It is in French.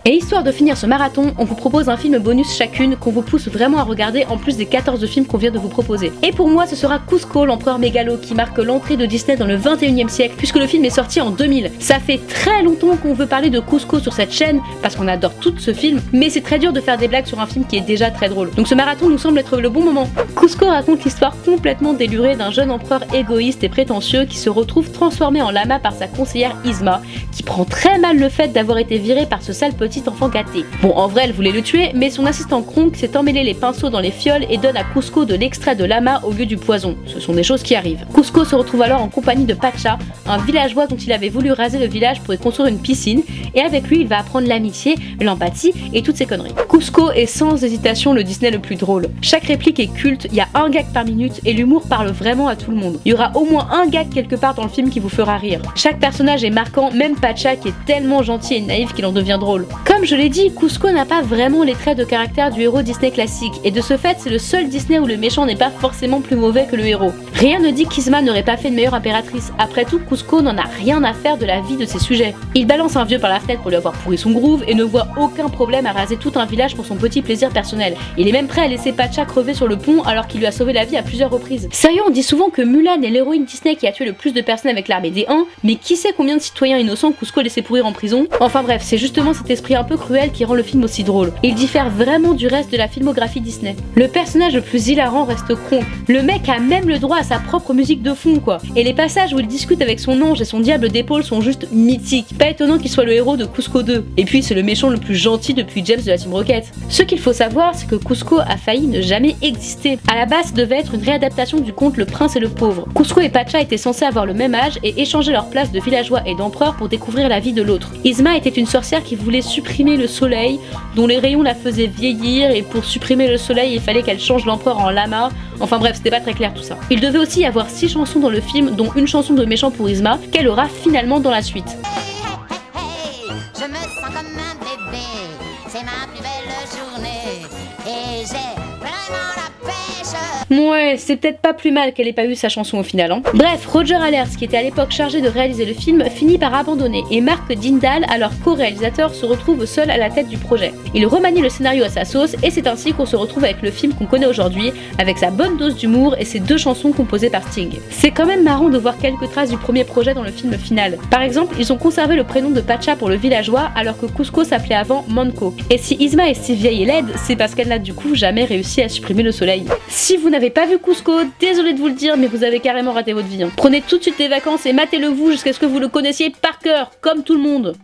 Et histoire de finir ce marathon, on vous propose un film bonus chacune qu'on vous pousse vraiment à regarder en plus des 14 films qu'on vient de vous proposer. Et pour moi, ce sera Kuzco, l'empereur mégalo, qui marque l'entrée de Disney dans le 21e siècle, puisque le film est sorti en 2000. Ça fait très longtemps qu'on veut parler de Kuzco sur cette chaîne, parce qu'on adore tout ce film, mais c'est très dur de faire des blagues sur un film qui est déjà très drôle. Donc ce marathon nous semble être le bon moment. Kuzco raconte l'histoire complètement délurée d'un jeune empereur égoïste et prétentieux qui se retrouve transformé en lama par sa conseillère Yzma, qui prend très mal le fait d'avoir été viré par ce sale petit enfant gâté. Bon, en vrai, elle voulait le tuer, mais son assistant Kronk s'est emmêlé les pinceaux dans les fioles et donne à Kuzco de l'extrait de lama au lieu du poison. Ce sont des choses qui arrivent. Kuzco se retrouve alors en compagnie de Pacha, un villageois dont il avait voulu raser le village pour y construire une piscine, et avec lui, il va apprendre l'amitié, l'empathie et toutes ces conneries. Kuzco est sans hésitation le Disney le plus drôle. Chaque réplique est culte, il y a un gag par minute et l'humour parle vraiment à tout le monde. Il y aura au moins un gag quelque part dans le film qui vous fera rire. Chaque personnage est marquant, même Pacha qui est tellement gentil et naïf qu'il en devient drôle. Comme je l'ai dit, Kuzco n'a pas vraiment les traits de caractère du héros Disney classique, et de ce fait, c'est le seul Disney où le méchant n'est pas forcément plus mauvais que le héros. Rien ne dit qu'Yzma n'aurait pas fait une meilleure impératrice. Après tout, Kuzco n'en a rien à faire de la vie de ses sujets. Il balance un vieux par la fenêtre pour lui avoir pourri son groove et ne voit aucun problème à raser tout un village pour son petit plaisir personnel. Il est même prêt à laisser Pacha crever sur le pont alors qu'il lui a sauvé la vie à plusieurs reprises. Sérieux, on dit souvent que Mulan est l'héroïne Disney qui a tué le plus de personnes avec l'armée des Huns, mais qui sait combien de citoyens innocents Kuzco laissait pourrir en prison? Enfin bref, c'est justement cet esprit un peu cruel qui rend le film aussi drôle. Il diffère vraiment du reste de la filmographie Disney. Le personnage le plus hilarant reste Kronk. Le mec a même le droit à sa propre musique de fond quoi. Et les passages où il discute avec son ange et son diable d'épaule sont juste mythiques. Pas étonnant qu'il soit le héros de Kuzco 2. Et puis c'est le méchant le plus gentil depuis James de la Team Rocket. Ce qu'il faut savoir, c'est que Kuzco a failli ne jamais exister. À la base, ça devait être une réadaptation du conte Le Prince et le Pauvre. Kuzco et Pacha étaient censés avoir le même âge et échanger leur place de villageois et d'empereur pour découvrir la vie de l'autre. Yzma était une sorcière qui voulait supprimer le soleil, dont les rayons la faisaient vieillir, et pour supprimer le soleil, il fallait qu'elle change l'empereur en lama. Enfin bref, c'était pas très clair tout ça. Il devait aussi y avoir 6 chansons dans le film, dont une chanson de méchant pour Yzma, qu'elle aura finalement dans la suite. Je me sens comme un bébé, c'est ma plus belle journée, et j'ai vraiment la pêche. Ouais, c'est peut-être pas plus mal qu'elle ait pas eu sa chanson au final. Hein. Bref, Roger Allers, qui était à l'époque chargé de réaliser le film, finit par abandonner et Mark Dindal, alors co-réalisateur, se retrouve seul à la tête du projet. Il remanie le scénario à sa sauce et c'est ainsi qu'on se retrouve avec le film qu'on connaît aujourd'hui, avec sa bonne dose d'humour et ses 2 chansons composées par Sting. C'est quand même marrant de voir quelques traces du premier projet dans le film final. Par exemple, ils ont conservé le prénom de Pacha pour le villageois alors que Kuzco s'appelait avant Manco. Et si Yzma est si vieille et laide, c'est parce qu'elle n'a du coup jamais réussi à supprimer le soleil. Si vous n'avez pas vu Kuzco, désolé de vous le dire, mais vous avez carrément raté votre vie. Hein. Prenez tout de suite des vacances et matez-le vous jusqu'à ce que vous le connaissiez par cœur, comme tout le monde.